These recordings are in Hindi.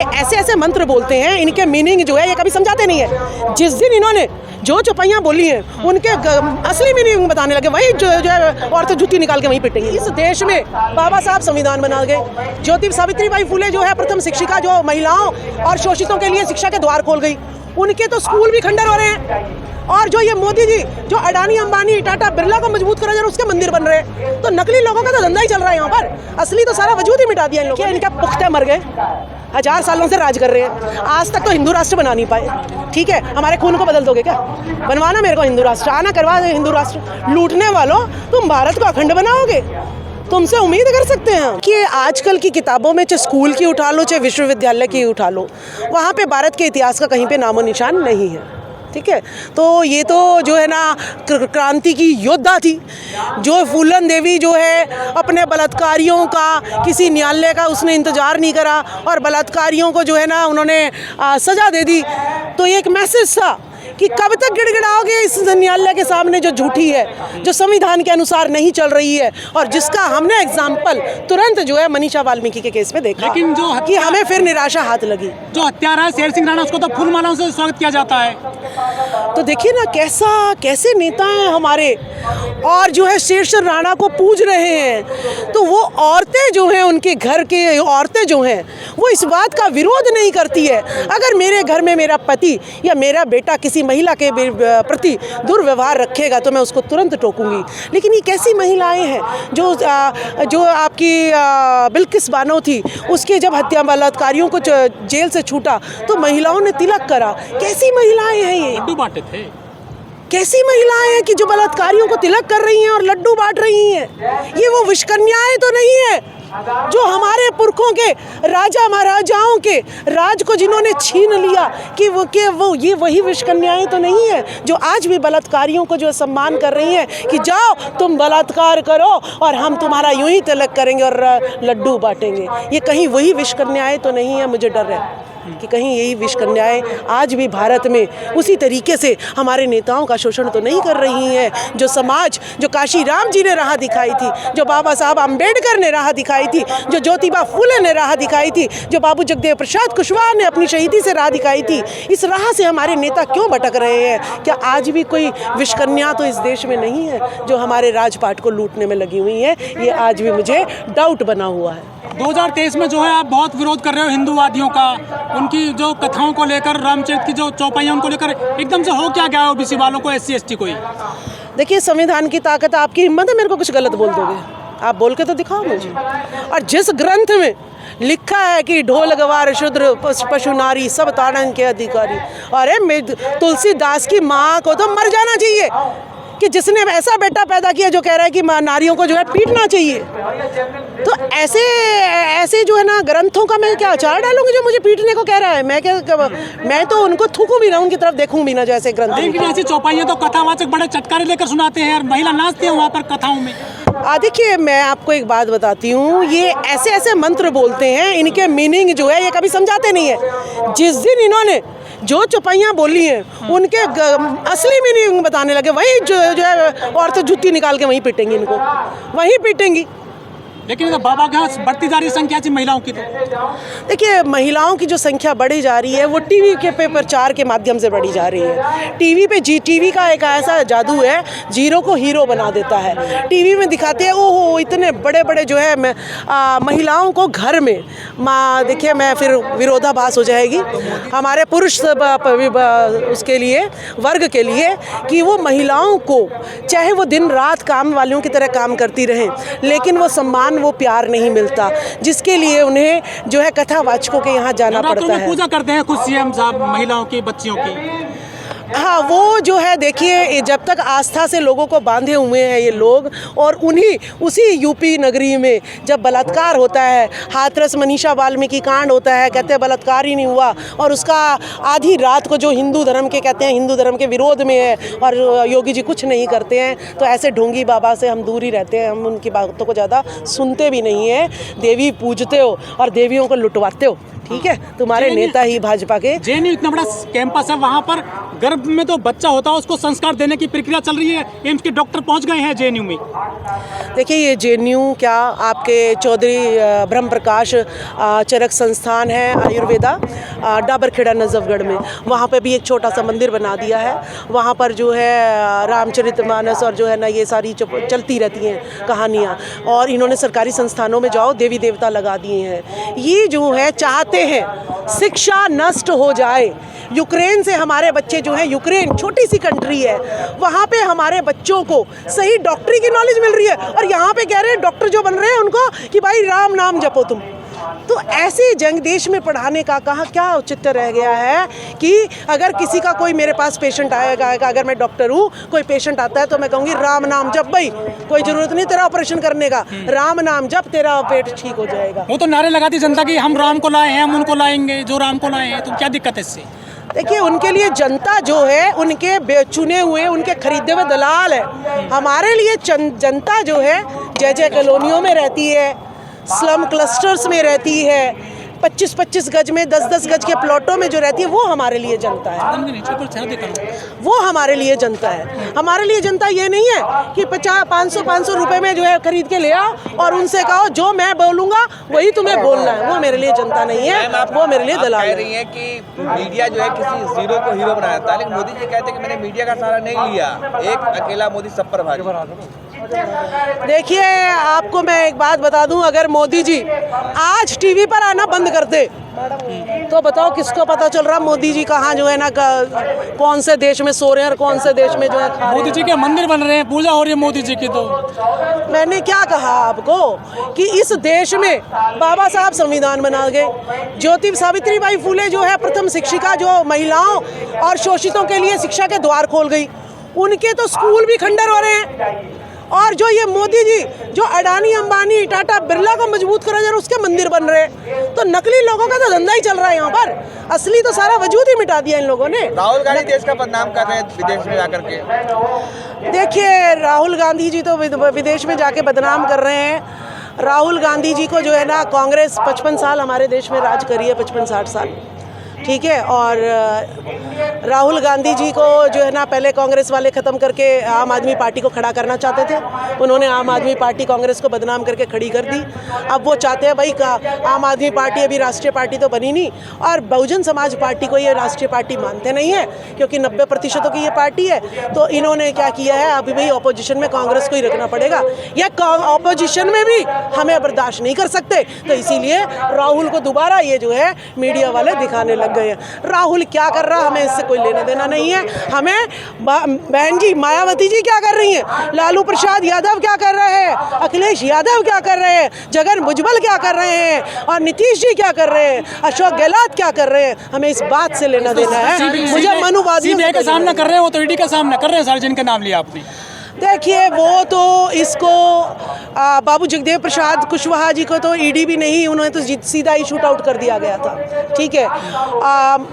ऐसे ऐसे मंत्र बोलते हैं, इनके मीनिंग जो है ये कभी समझाते नहीं है। जिस दिन इन्होंने जो चौपाइयाँ बोली हैं उनके असली मीनिंग बताने लगे, वही जो है औरतें जूती निकाल के वहीं पिटेंगी। इस देश में बाबा साहब संविधान बना गए। ज्योति सावित्रीबाई फुले जो है प्रथम शिक्षिका, जो महिलाओं और शोषितों के लिए शिक्षा के द्वार खोल गई, उनके तो स्कूल भी खंडर हो रहे हैं। और जो ये मोदी जी जो अडानी अंबानी टाटा बिरला को मजबूत करा जा रहा है, उसके मंदिर बन रहे हैं। तो नकली लोगों का तो धंधा ही चल रहा है यहाँ पर, असली तो सारा वजूद ही मिटा दिया इन लोगों ने। इनका पुख्ते मर गए, 1000 सालों से राज कर रहे हैं, आज तक तो हिंदू राष्ट्र बना नहीं पाए। ठीक है, हमारे खून को बदल दोगे क्या? बनवाना मेरे को हिंदू राष्ट्र, आना करवा दे हिंदू राष्ट्र। लूटने वालों, तुम भारत को अखंड बनाओगे? तुमसे उम्मीद कर सकते हैं कि आजकल की किताबों में चाहे स्कूल की उठा लो चाहे विश्वविद्यालय की उठा लो, वहाँ पे भारत के इतिहास का कहीं पे नामो निशान नहीं है। ठीक है, तो ये तो जो है ना क्रांति की योद्धा थी, जो फूलन देवी जो है अपने बलात्कारियों का किसी न्यायालय का उसने इंतजार नहीं करा और बलात्कारियों को जो है ना उन्होंने सजा दे दी। तो ये एक मैसेज था कि कब तक गिड़गिड़ाओगे इस न्यायालय के सामने जो झूठी है, जो संविधान के अनुसार नहीं चल रही है, और जिसका हमने एग्जाम्पल तुरंत जो है मनीषा वाल्मीकि के केस में देखा। लेकिन जो कि हमें फिर निराशा हाथ लगी। जो हत्यारा है शेर सिंह राणा, उसको तो फूल मालाओं से स्वागत किया जाता है। तो देखिए ना कैसे नेता हैं हमारे, और जो है शेर सिंह राणा को पूज रहे हैं। तो वो औरतें जो हैं, उनके घर के औरतें जो हैं, वो इस बात का विरोध नहीं करती है। अगर मेरे घर में मेरा पति या मेरा बेटा किसी महिला के प्रति दुर्व्यवहार रखेगा तो मैं उसको तुरंत टोकूंगी। लेकिन ये कैसी महिलाएं हैं जो आपकी बिल्किस बानो थी, उसके जब हत्या बलात्कारियों को जेल से छूटा तो महिलाओं ने तिलक करा। कैसी महिलाएं हैं ये? लड्डू बांटे थे। कैसी महिलाएं हैं कि जो बलात्कारियों को तिलक कर रही हैं और लड्डू बांट रही हैं? ये वो विषकन्याएं तो नहीं है जो हमारे पुरखों के राजा महाराजाओं के राज को जिन्होंने छीन लिया, कि वो ये वही विषकन्याएं तो नहीं है जो आज भी बलात्कारियों को जो सम्मान कर रही हैं कि जाओ तुम बलात्कार करो और हम तुम्हारा यूं ही तिलक करेंगे और लड्डू बांटेंगे। ये कहीं वही विषकन्याएं तो नहीं है? मुझे डर है कि कहीं यही विषकन्याएं आज भी भारत में उसी तरीके से हमारे नेताओं का शोषण तो नहीं कर रही हैं। जो समाज, जो काशी राम जी ने राह दिखाई थी, जो बाबा साहब अम्बेडकर ने राह दिखाई थी, जो ज्योतिबा फुले ने राह दिखाई थी, जो बाबू जगदेव प्रसाद कुशवाहा ने अपनी शहीदी से राह दिखाई थी, इस राह से हमारे नेता क्यों भटक रहे हैं? क्या आज भी कोई विषकन्या तो इस देश में नहीं है जो हमारे राजपाट को लूटने में लगी हुई है? ये आज भी मुझे डाउट बना हुआ है। 2023 में जो है आप बहुत विरोध कर रहे हो हिंदूवादियों का, उनकी जो कथाओं को लेकर, रामचरित की जो चौपाइयाँ उनको लेकर, एकदम से हो क्या गया है ओबीसी वालों को, SC ST को ही? देखिए, संविधान की ताकत, आपकी हिम्मत है मेरे को कुछ गलत बोल दोगे? आप बोल के तो दिखाओ मुझे। और जिस ग्रंथ में लिखा है कि ढोल गवार शूद्र पशु नारी सब ताड़न के अधिकारी, अरे तुलसीदास की माँ को तो मर जाना चाहिए कि जिसने ऐसा बेटा पैदा किया जो कह रहा है कि नारियों को जो है पीटना चाहिए। तो ऐसे जो है ना ग्रंथों का मैं क्या अचार डालूंगी जो मुझे पीटने को कह रहा है? मैं तो उनको थूकूं भी ना, उनकी तरफ देखूं भी ना जो ऐसे ग्रंथ। लेकिन ऐसी चौपाइयाँ तो कथावाचक बड़े चटकारे लेकर सुनाते हैं और महिला नाचती है वहाँ पर कथाओं में। देखिए, मैं आपको एक बात बताती हूँ, ये ऐसे ऐसे मंत्र बोलते हैं, इनके मीनिंग जो है ये कभी समझाते नहीं है। जिस दिन इन्होंने जो चौपाइयाँ बोली हैं उनके असली मीनिंग बताने लगे, वही जो है औरतें जूती निकाल के वहीं पीटेंगी, इनको वहीं पीटेंगी। लेकिन तो बाबा के यहाँ बढ़ती जा रही संख्या थी महिलाओं की। तो देखिए, महिलाओं की जो संख्या बढ़ी जा रही है वो टीवी के प्रचार के माध्यम से बढ़ी जा रही है। टीवी का एक ऐसा जादू है, जीरो को हीरो बना देता है। टीवी में दिखाते हैं ओहो इतने बड़े बड़े जो है महिलाओं को घर में देखिए, मैं फिर विरोधाभास हो जाएगी हमारे पुरुष उसके लिए, वर्ग के लिए, कि वो महिलाओं को चाहे वो दिन रात काम वालियों की तरह काम करती रहें, लेकिन वो सम्मान, वो प्यार नहीं मिलता जिसके लिए उन्हें जो है कथावाचकों के यहाँ जाना पड़ता है। पूजा करते हैं खुद CM साहब महिलाओं की, बच्चियों की। हाँ, वो जो है देखिए, जब तक आस्था से लोगों को बांधे हुए हैं ये लोग, और उसी यूपी नगरी में जब बलात्कार होता है, हाथरस मनीषा वाल्मीकि कांड होता है, कहते हैं बलात्कार ही नहीं हुआ, और उसका आधी रात को जो हिंदू धर्म के कहते हैं हिंदू धर्म के विरोध में है और योगी जी कुछ नहीं करते हैं, तो ऐसे ढोंगी बाबा से हम दूर ही रहते हैं, हम उनकी बातों को ज़्यादा सुनते भी नहीं हैं। देवी पूजते हो और देवियों को लुटवाते हो। ठीक है, तुम्हारे नेता ही भाजपा के। जेएनयू इतना बड़ा कैंपस है, वहाँ पर गर्भ में तो बच्चा होता है उसको संस्कार देने की प्रक्रिया चल रही है, एम्स के डॉक्टर पहुँच गए हैं जेएनयू में। देखिए ये जेएनयू क्या, आपके चौधरी ब्रह्म प्रकाश चरक संस्थान है आयुर्वेदा, डाबरखेड़ा नजफगढ़ में, वहाँ पे भी एक छोटा सा मंदिर बना दिया है। वहाँ पर जो है रामचरितमानस और जो है ना ये सारी चलती रहती हैं कहानियाँ, और इन्होंने सरकारी संस्थानों में जाओ देवी देवता लगा दिए हैं। ये जो है चाहते हैं शिक्षा नष्ट हो जाए। यूक्रेन से हमारे बच्चे जो हैं, यूक्रेन छोटी सी कंट्री है, वहाँ पे हमारे बच्चों को सही डॉक्टरी की नॉलेज मिल रही है, और यहाँ पे कह रहे हैं डॉक्टर जो बन रहे हैं उनको कि भाई राम नाम जपो तुम। तो ऐसी जंग देश में पढ़ाने का कहाँ क्या औचित्य रह गया है कि अगर किसी का कोई मेरे पास पेशेंट आएगा, अगर मैं डॉक्टर हूँ, कोई पेशेंट आता है तो मैं कहूँगी राम नाम जप, भाई कोई ज़रूरत नहीं तेरा ऑपरेशन करने का, राम नाम जप, तेरा पेट ठीक हो जाएगा। वो तो नारे लगाती जनता की हम राम को लाए हैं, हम उनको लाएंगे जो राम को लाए हैं, तो क्या दिक्कत है इससे? देखिए उनके लिए जनता जो है उनके चुने हुए, उनके खरीदे हुए दलाल है। हमारे लिए जनता जो है जय जय कॉलोनियों में रहती है, स्लम क्लस्टर्स में रहती है, 25-25 गज में 10-10 गज के प्लॉटों में जो रहती है, वो हमारे लिए जनता है। वो हमारे लिए जनता है। हमारे लिए जनता ये नहीं है कि 500 रुपए में जो है खरीद के ले आओ और उनसे कहो जो मैं बोलूँगा वही तुम्हें बोलना है। वो मेरे लिए जनता नहीं है, वो मेरे लिए दलाल है। कह रही है कि मीडिया जो है किसी जीरो को हीरो बना देता है, लेकिन मोदी जी कहते हैं कि मैंने मीडिया का सहारा नहीं लिया, एक अकेला मोदी सब पर भारी। देखिए आपको मैं एक बात बता दूं, अगर मोदी जी आज टीवी पर आना बंद कर दे तो बताओ किसको पता चल रहा मोदी जी कहाँ जो है ना कौन से देश में सो रहे हैं और कौन से देश में जो है मोदी जी के मंदिर बन रहे हैं, पूजा हो रही है मोदी जी की। तो मैंने क्या कहा आपको कि इस देश में बाबा साहब संविधान बना गए, ज्योति सावित्रीबाई फुले जो है प्रथम शिक्षिका, जो महिलाओं और शोषितों के लिए शिक्षा के द्वार खोल गई, उनके तो स्कूल भी खंडर हो रहे हैं। और जो ये मोदी जी जो अडानी अंबानी टाटा बिरला को मजबूत करा जा रहा है, उसके मंदिर बन रहे हैं। तो नकली लोगों का तो धंधा ही चल रहा है यहाँ पर, असली तो सारा वजूद ही मिटा दिया इन लोगों ने। राहुल गांधी देश का बदनाम कर रहे हैं विदेश में जाकर के। देखिए राहुल गांधी जी तो विदेश में जाके बदनाम कर रहे हैं। राहुल गांधी जी को जो है ना कांग्रेस 55 साल हमारे देश में राज करी है, 55-60 साल, ठीक है। और राहुल गांधी जी को जो है ना पहले कांग्रेस वाले ख़त्म करके आम आदमी पार्टी को खड़ा करना चाहते थे, उन्होंने आम आदमी पार्टी कांग्रेस को बदनाम करके खड़ी कर दी। अब वो चाहते हैं भाई आम आदमी पार्टी अभी राष्ट्रीय पार्टी तो बनी नहीं, और बहुजन समाज पार्टी को ये राष्ट्रीय पार्टी मानते नहीं है क्योंकि 90% की ये पार्टी है। तो इन्होंने क्या किया है, अभी भाई अपोजिशन में कांग्रेस को ही रखना पड़ेगा, या अपोजिशन में भी हमें बर्दाश्त नहीं कर सकते, तो इसीलिए राहुल को दोबारा ये जो है मीडिया वाले दिखाने लग गए हैं। राहुल क्या कर रहा हमें इससे कोई लेना देना नहीं है। हमें बहन जी मायावती जी क्या कर रही हैं, लालू प्रसाद यादव क्या कर रहे हैं, अखिलेश यादव क्या कर रहे हैं, जगन भुजबल क्या कर रहे हैं, और नीतीश जी क्या कर रहे हैं, अशोक गहलोत क्या कर रहे हैं, हमें इस बात से लेना देना है। मुझे मनुवादियों का सामना कर रहे हैं, वो तो ईडी का सामना कर रहे हैं सर, जिनका नाम लिया आपने। देखिए वो तो इसको बाबू जगदेव प्रसाद कुशवाहा जी को तो ईडी भी नहीं, उन्होंने तो सीधा ही शूट आउट कर दिया गया था, ठीक है।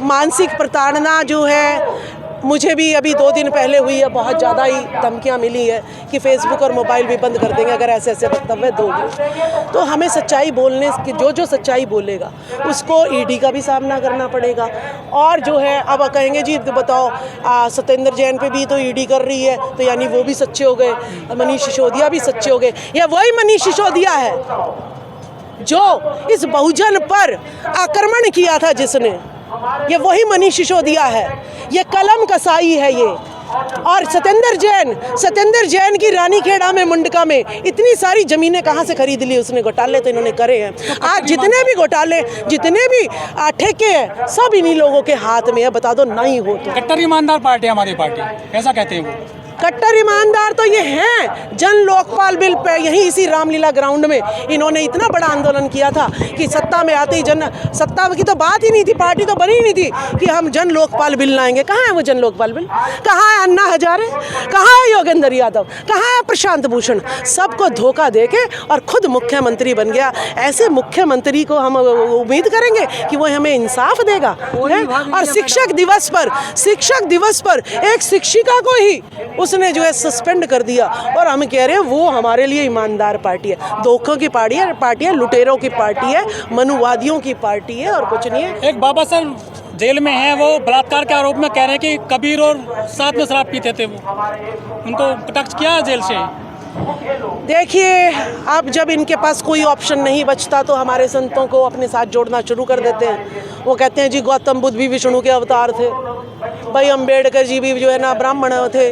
मानसिक प्रताड़ना जो है मुझे भी अभी 2 दिन पहले हुई है, बहुत ज़्यादा ही धमकियाँ मिली है कि फेसबुक और मोबाइल भी बंद कर देंगे अगर ऐसे ऐसे वक्तव्य दोगे। तो हमें सच्चाई बोलने की, जो सच्चाई बोलेगा उसको ईडी का भी सामना करना पड़ेगा। और जो है अब कहेंगे जी बताओ सत्येंद्र जैन पे भी तो ईडी कर रही है, तो यानी वो भी सच्चे हो गए, मनीष सिसोदिया भी सच्चे हो गए। या वही मनीष सिसोदिया है जो इस बहुजन पर आक्रमण किया था जिसने, ये वही मनीष सिसोदिया है, ये कलम कसाई है ये। और सत्येंद्र जैन की रानीखेड़ा में मुंडका में इतनी सारी ज़मीनें कहाँ से खरीद ली उसने, घोटाले तो इन्होंने करे हैं। आज जितने भी घोटाले, जितने भी ठेके हैं, सब इन्हीं लोगों के हाथ में है, बता दो नहीं हो तो। कट्टर ईमानदार पार्टी हमारी पार्टी, ऐसा कहते हैं वो। कट्टर ईमानदार तो ये हैं। जन लोकपाल बिल पे यहीं इसी रामलीला ग्राउंड में इन्होंने इतना बड़ा आंदोलन किया था कि सत्ता में आते ही सत्ता की तो बात ही नहीं थी, पार्टी तो बनी ही नहीं थी कि हम जन लोकपाल बिल लाएंगे। कहाँ है वो जन लोकपाल बिल, कहाँ है अन्ना हजारे, कहाँ है योगेंद्र यादव, कहाँ है प्रशांत भूषण, सबको धोखा देके और खुद मुख्यमंत्री बन गया। ऐसे मुख्यमंत्री को हम उम्मीद करेंगे कि वो हमें इंसाफ देगा। और शिक्षक दिवस पर एक शिक्षिका को ही उस उसने जो है सस्पेंड कर दिया। और हम कह रहे हैं वो हमारे लिए ईमानदार पार्टी है, धोखों की पार्टी है, लुटेरों की पार्टी है, मनुवादियों की पार्टी है और कुछ नहीं है। एक बाबा सर जेल में हैं, वो बलात्कार के आरोप में कह रहे हैं कि कबीर और साथ में शराब पीते थे, वो उनको कटाक्ष किया जेल से। देखिए, अब जब इनके पास कोई ऑप्शन नहीं बचता तो हमारे संतों को अपने साथ जोड़ना शुरू कर देते हैं। वो कहते हैं जी गौतम बुद्ध भी विष्णु के अवतार थे, भाई अम्बेडकर जी भी जो है ना ब्राह्मण थे।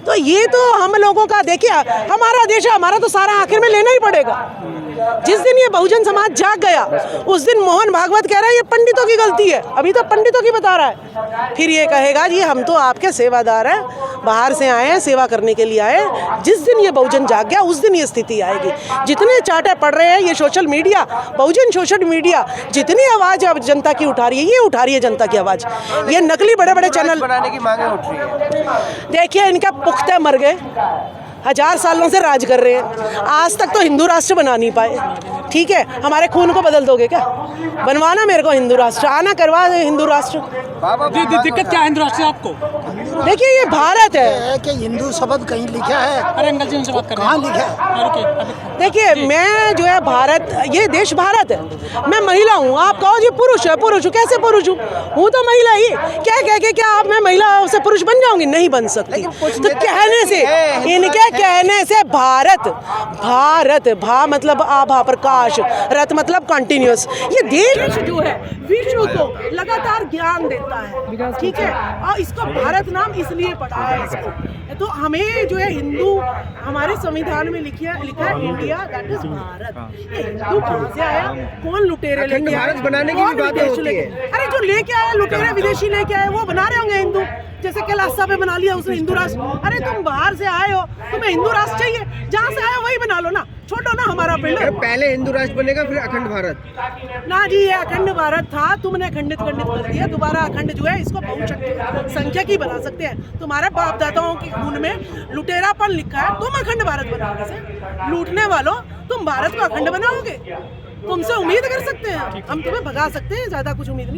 तो ये तो हम लोगों का, देखिए हमारा देश है, हमारा तो सारा आखिर में लेना ही पड़ेगा। जिस दिन ये बहुजन समाज जाग गया उस दिन मोहन भागवत कह रहा है ये पंडितों की गलती है, अभी तो पंडितों की बता रहा है। फिर ये कहेगा जी हम तो आपके सेवादार हैं, बाहर से आए हैं, सेवा करने के लिए आए। जिस दिन ये बहुजन जाग गया उस दिन ये स्थिति आएगी। जितने चाटे पड़ रहे हैं ये सोशल मीडिया, बहुजन सोशल मीडिया जितनी आवाज़ अब जनता की उठा रही है, ये उठा रही है जनता की आवाज़। ये नकली बड़े बड़े चैनल बनाने की मांगे उठ रही है। देखिए इनका पुख्ते मर गए, 1000 सालों से राज कर रहे हैं, आज तक तो हिंदू राष्ट्र बना नहीं पाए। ठीक है, हमारे खून को बदल दोगे क्या? बनवाना मेरे को हिंदू राष्ट्र, आना करवा दे हिंदू राष्ट्र। दिक्कत क्या है हिंदू राष्ट्र आपको? देखिए ये भारत है कि हिंदू शब्द कहीं लिखा है? अरे अंकल जी उनसे बात कर रहे कहाँ हैं। लिखा है? देखिए मैं जो है भारत, ये देश भारत है, मैं महिला हूँ। आप कहो जी पुरुष है, पुरुष हूँ, कैसे पुरुष हूँ तो महिला ही। क्या कह के क्या आप मैं महिला से पुरुष बन जाऊंगी? नहीं बन सकती। तो कहने से, इनके कहने से भारत, भारत भा मतलब आभा प्रकाश, रत मतलब कंटिन्यूस, ये देश जो है विश्व को लगातार ज्ञान देता है। ठीक है, और इसको भारत नाम इसलिए पड़ा है इसको। तो हमें जो है हिंदू, हमारे संविधान में लिखा है इंडिया दैट इज भारत। ये हिंदू कहाँ से आया? कौन लुटेरे लेके आए? भारत बनाने की भी बात होती है। अरे जो लेके आया लुटेरे, विदेशी लेके आए, वो बना रहे होंगे हिंदू। जैसे कैलाश साहब ने बना लिया उसने हिंदू राष्ट्र। अरे तुम बाहर से आए हो, तुम्हें हिंदू राष्ट्र चाहिए, जहाँ से आए हो वही बना लो ना, छोड़ो ना हमारा पिंड। पहले हिंदू राष्ट्र बनेगा फिर अखंड भारत। ना जी, ये अखंड भारत था, तुमने खंडित कर दिया। दोबारा अखंड जो है इसको बहु संख्या की बना सकते हैं। तुम्हारे बाप दादाओं के खून में लुटेरापन लिखा है, तुम अखंड भारत बनाओगे से लूटने वालों, तुम भारत को अखंड बनाओगे? तुमसे उम्मीद कर सकते हैं हम तुम्हें भगा सकते हैं, ज्यादा कुछ उम्मीद नहीं।